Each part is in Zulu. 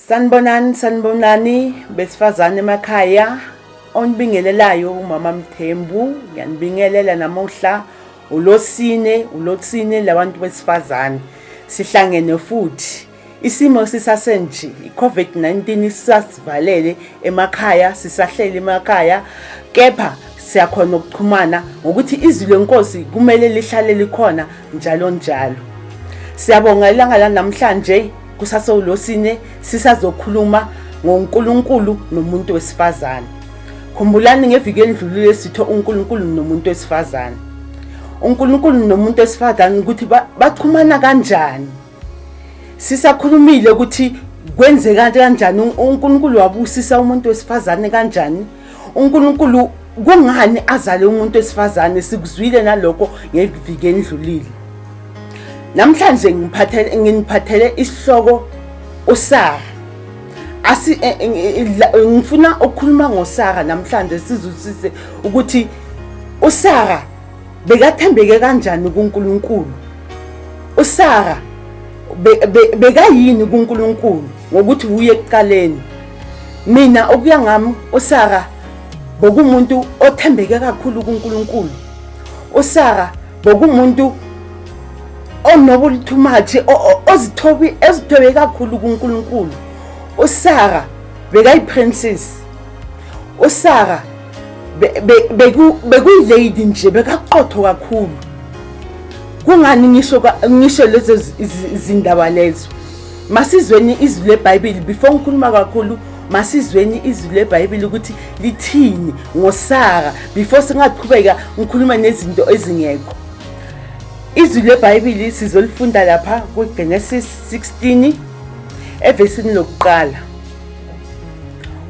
Sanibonani besifazane emakhaya onibingelelayo umama Mthembu yanibingelela namuhla ulosine labantu besifazane sihlangene futhi isimo sisasenje iCovid-19 sisivalele emakhaya sisahlele emakhaya kepha siyakhona ukuxhumana ngokuthi izwi lenkosi kumele lihlale likhona njalo siyabonga ilanga la namhlanje kusasewulosine sisazokhuluma ngoNkulunkulu nomuntu wesifazane. Khumbulani ngeviki elidlulile sitho uNkulunkulu nomuntu wesifazane. uNkulunkulu nomuntu wesifazane ukuthi baxhumana kanjani. Sisakhulumile ukuthi kwenzeka kanjani uNkulunkulu wabusisa umuntu wesifazane kanjani. uNkulunkulu kungani azale umuntu wesifazane sikuzwile nalokho ngeviki elidlulile. Namhlanje ngiphathele isihloko uSara. Ngifuna ukukhuluma ngoSara namhlanje sizusise ukuthi uSara bekathembeke kanjani kuNkulunkulu. uSara bekayini kuNkulunkulu ngokuthi uye ekuqaleni. Mina okuya ngami uSara bokumuntu othembeke kakhulu kuNkulunkulu. uSara bokumuntu onobuli too much ezithobe kakhulu kuNkulunkulu. uSara bekayiprincess. uSara bekuyilady nje bekaqotho kakhulu. Kungani ngisho lezo izindaba lezo. Masizweni izwi leBhayibheli before ngikhuluma kakhulu masizweni izwi leBhayibheli ukuthi lithini ngoSara before singaqhubeka ngikhuluma nezinto ezingekho. Izwi leBhayibheli sizolifunda lapha kuGenesis 16 evesini lokuqala.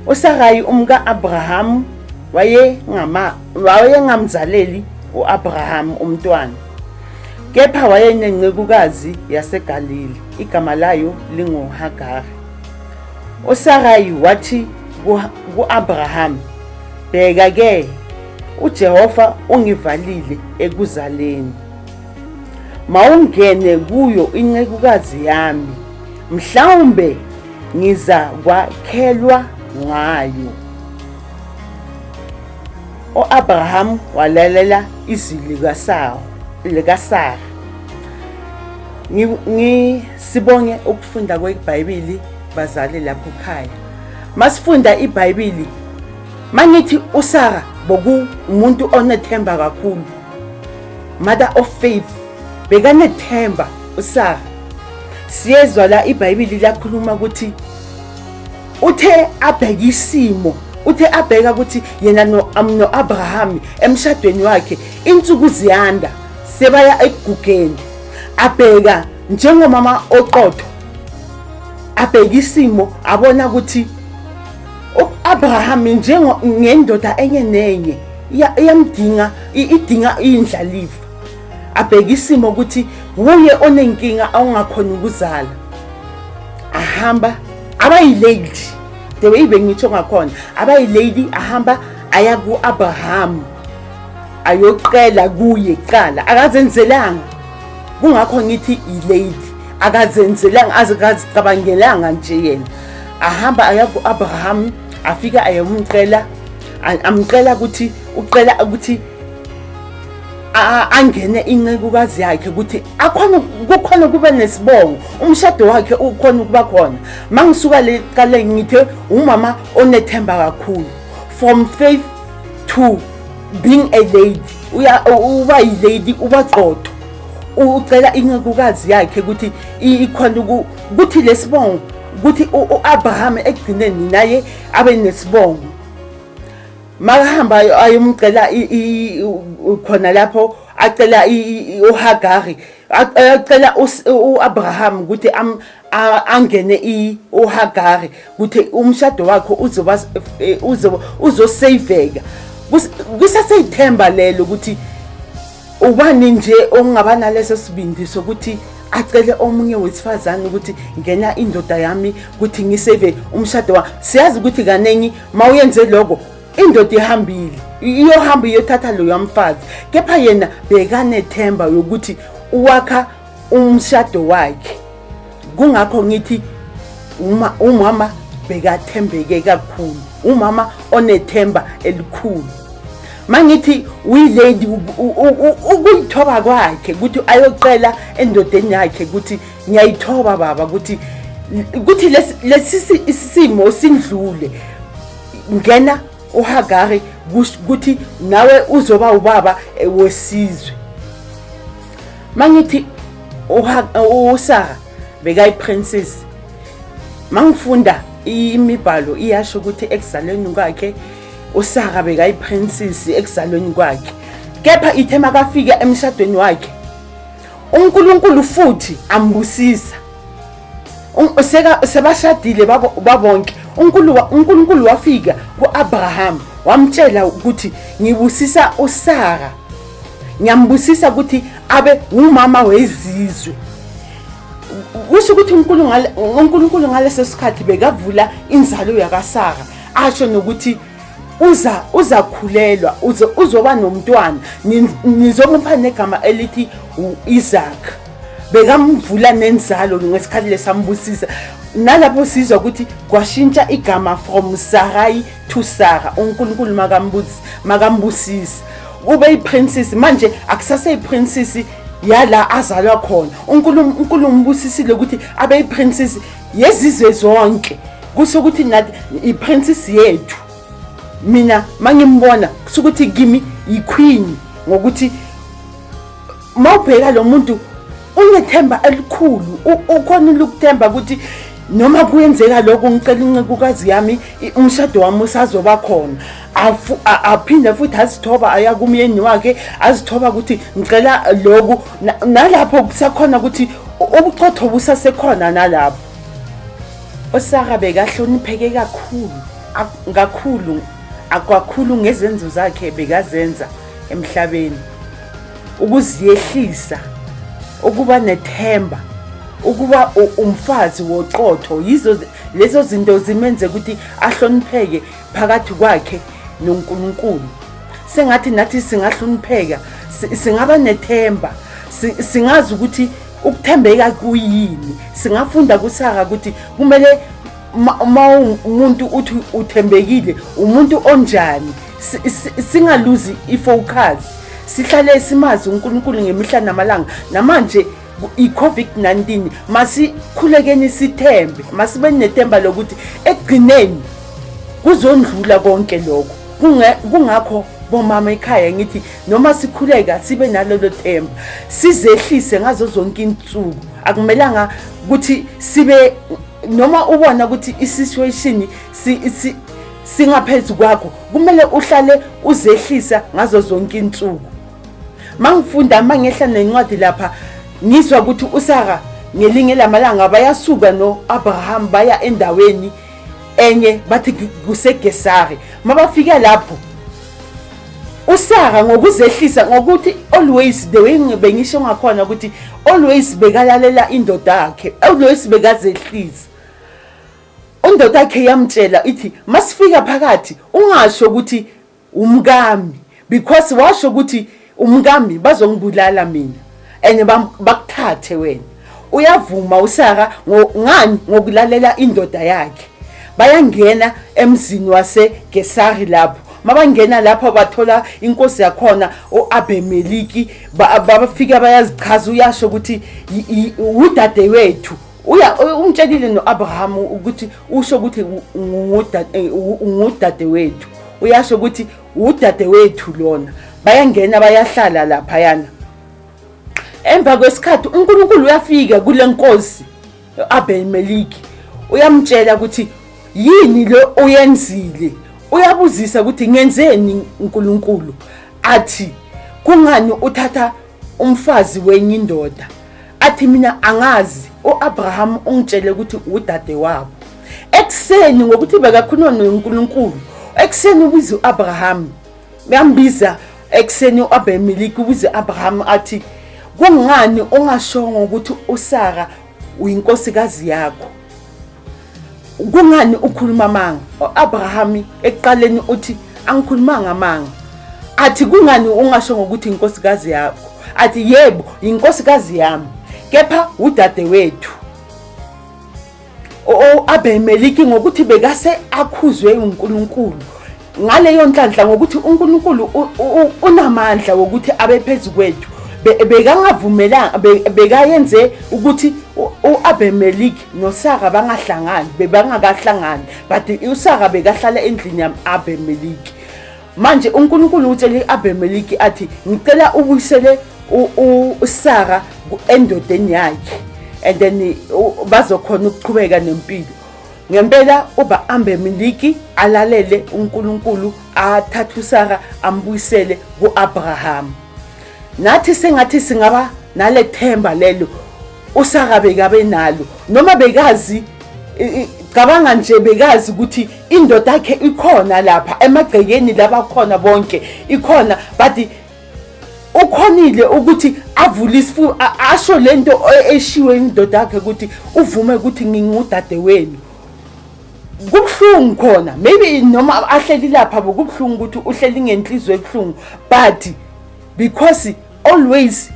uSarai umka Abraham wayengamzaleli uAbraham umntwana. Kepha wayenencekukazi yaseGalili igama layo linguHagari. uSarai wathi kuAbraham, "Bheka ke, uJehova ungivalile ekuzaleni. Mawungene kuyo incekukazi yami, mhlawumbe ngiza kwakhelwa ngayo." uAbraham walalela izwi likaSara. Ngisibonge ukufunda kweBhayibheli bazali lapho ekhaya. Masifunda iBhayibheli mangithi uSara bokumuntu onethemba kakhulu. Mother of faith. Bekanethemba uSara. Siyezwa la iBhayibheli lakhuluma ukuthi uthe abheka isimo, uthe abheka ukuthi yena noAbraham emshadweni wakhe insuku ziyanda sebaya egugeni. Abheka njengomama oqotho. Abheka isimo abona ukuthi uAbraham ngendoda enye nenye iyamdinga idinga indlalifa. Abheka isimo ukuthi uye onenkinga awungakhona ukuzala. Ahamba abayilady the way bengitsho ngakhona abayilady ahamba aya kuAbraham ayoqela kuye qala akazenzelanga. Kungakho ngithi ilady akazenzelanga azicabangelanga nje yena. Ahamba aya kuAbraham afika ayomcela amcela ukuthi uqela ukuthi angene incekukazi yakhe ukuthi kukhona kube nesibongo umshado wakhe ukhona ukuba khona. Mangisuka leqale ngithe umama onethemba kakhulu from faith to being a lady. Uba yilady ubaqotho ucela incekukazi yakhe ukuthi ikhona ukuthi lesibongo ukuthi uAbraham egcineni naye abe nesibongo. Makahamba ayomcela khona lapho acela uHagari acela uAbraham ukuthi angene uHagari ukuthi umshado wakhe uzosaveka. Kusaseyithemba lelo ukuthi ubani nje ongaba naleso sibindi sokuthi acele omunye wesifazane ukuthi ngena indoda yami ukuthi ngisave umshado wa. Siyazi ukuthi kanengi mawuyenze lokho indoda ihambile iyohamba iyothatha lo yamfazi. Kepha yena bekanethemba yokuthi uwakha umshado wakhe. Kungakho ngithi umama bekathembeke kakhulu, umama onethemba elikhulu. Mangithi uyilady ukuyithoba kwakhe ukuthi ayocela endodeni yakhe ukuthi ngiyayithoba baba ukuthi lesisimo sindlule, ngena uHagari ukuthi nawe uzoba ubaba wesizwe. Mangithi uSara bekayiprincess, mangifunda imibhalo iyasho ukuthi ekuzalweni kwakhe uSara bekayiprincess ekuzalweni kwakhe, kepha ithe makafika emshadweni wakhe uNkulunkulu futhi ambusisa. Sebashadile babonke, uNkulunkulu wafika kuAbraham wamtshela ukuthi ngibusisa uSara, ngiyambusisa ukuthi abe umama wezizwe. Kusho ukuthi uNkulunkulu ngaleso sikhathi bekavula inzalo yakaSara, asho nokuthi uzakhulelwa, uzoba nomntwana, nizomupha negama elithi uIsaac. Bekamvula nenzalo ngesikhathi lesambusisa. Nalapho sizwa ukuthi kwashintsha igama from Sarai to Sarah, uNkulunkulu makambusisa kube iprincess. Manje akusase iprincess yala azalwa khona, uNkulunkulu umbusisile ukuthi abe iprincess yezizwe zonke. Kusho ukuthi nathi iprincess yethu, mina mangimbona kusukuthi kimi iqueen, ngokuthi mawubheka lo muntu unethemba elikhulu, ukhona ukuthemba ukuthi noma kuyenzeka lokho ngicela incekukazi yami umshado wami usazoba khona. Aphinde futhi azithoba aya kumyeni wakhe, azithoba ukuthi ngicela lokho, nalapho kusakhona ukuthi ubuchotho busasekhona. Nalapho uSara bekahlonipheke kakhulu ngezenzo zakhe bekazenza emhlabeni, ukuziyehlisa, ukuba nethemba, ukuba umfazi woqotho. Yizo lezo zinto zimenze ukuthi ahlonipheke phakathi kwakhe noNkulunkulu. Sengathi nathi singahlonipheka, singaba nethemba, singazi ukuthi ukuthembeka kuyini. Singafunda kuSara ukuthi kumele umuntu uthi uthembekile umuntu onjani, singaluzi ifocus, sihlale simazi uNkulunkulu ngemihla namalanga. Namanje iCovid-19 masikhulekeni sithembe, masibe nethemba lokuthi ekugcineni kuzondlula konke lokho. Kungakho bomama ekhaya ngithi noma sikhuleka sibe nalelo themba, sizehlise ngazo zonke insuku. Akumelanga ukuthi sibe noma ubona ukuthi isituation singaphezulu kwakho, kumele uhlale uzehlisa ngazo zonke insuku. Mangifunda mangehla nencwadi lapha ngizwa ukuthi uSara ngelinye lamalanga bayasuka noAbraham baya endaweni enye bathi kuseGesari. Mabafika lapho uSara ngokuzehlisa, ngokuthi always the way bengisho ngakhona ukuthi always bekalalela indoda yakhe, always bekazehlisa. Indoda yakhe yamtshela ithi masifika phakathi ungasho ukuthi umkami, because washo ukuthi umkami bazongibulala mina and bakuthathe wena. Uyavuma uSara ngani ngokulalela indoda yakhe. Bayangena emzini waseGesari lapho. Mabangena lapho bathola inkosi yakhona uAbimeleki, bafika bayazichaza, uyasho ukuthi udade wethu. Umtshelile noAbraham ukuthi usho ukuthi ngudade wethu, uyasho ukuthi udade wethu lona. Bayangena bayahlala lapha yana. Emva kwesikhathi uNkulunkulu uyafika kule nkosi uAbimeleki, uyamtshela ukuthi yini lo uyenzile. Uyabuzisa ukuthi ngenzeni uNkulunkulu. Athi kungani uthatha umfazi wenye indoda? Athi mina angazi, uAbraham ungitshele ukuthi udade wabo. Ekseni ngokuthi bekakhuluma noNkulunkulu, ekseni ubiza uAbraham, ngambiza ekseni uAbimeleki ubiza uAbraham, athi kungani ungashongo ukuthi uSara uyinkosikazi yakho? Kungani ukhuluma manga? uAbraham eqaleni uthi angikhulumanga manga. Athi kungani ungasho ngokuthi inkosikazi yakho? Athi yebo, inkosikazi yami, kepha udade wethu. Abimeleki ngokuthi bekase akhuzwe uNkulunkulu ngaleyo nhlanhla ngokuthi uNkulunkulu unamandla wokuthi abe phezulu kwethu. Bekangavumelanga bekayenze ukuthi uAbimeleki noSara bangahlangani, bebangakahlangani, but uSara bekahlala endlini yamAbimeleki. Manje uNkulunkulu utshele uAbimeleki athi ngicela ubuyisele uSara endodeni yakhe, and then bazokhona ukuqhubeka nempilo. Ngempela uAbimeleki alalele uNkulunkulu, athatha uSara ambuyisele kuAbraham. Nathi sengathi singaba nale themba lelo uSara bekabe nalo, noma bekazi cabanga nje bekazi ukuthi indoda yakhe ikhona lapha emagcekeni laba khona bonke ikhona, but ukhonile ukuthi avule isifu asho lento eshiwe indoda yakhe ukuthi uvume ukuthi ngingudade wenu. Kubhlungu khona, maybe noma ahleli lapha kubhlungu ukuthi uhleli ngenhliziyo ebhlungu, but because always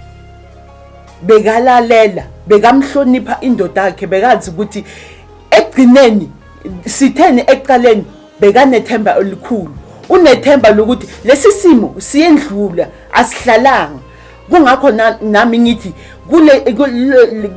bekalalela, bekamhlonipha indoda yakhe, bekazi ukuthi egcineni sitheni eqaleni bekanethemba elikhulu, unethemba lokuthi lesi simo siyendlula, asihlalanga. Kungakho nami ngithi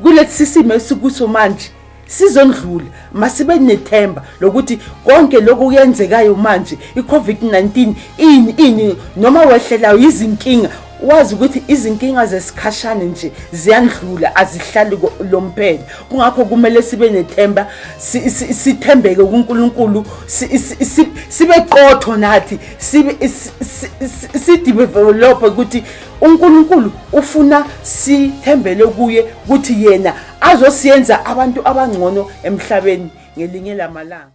kule sisimo esikuso manje sizondlula, masibe nethemba lokuthi konke lokhu kuyenzekayo manje iCovid-19 ini noma wehlelayo izinkinga, wazi ukuthi izinkinga zesikhashana nje ziyandlula, azihlali lomphela. Kungakho kumele sibe nethemba, sithembeke kuNkulunkulu, sibe qotho nathi, sidevelop ukuthi uNkulunkulu ufuna sithembele kuye ukuthi yena azosiyenza abantu abangcono emhlabeni ngelinye lamalanga.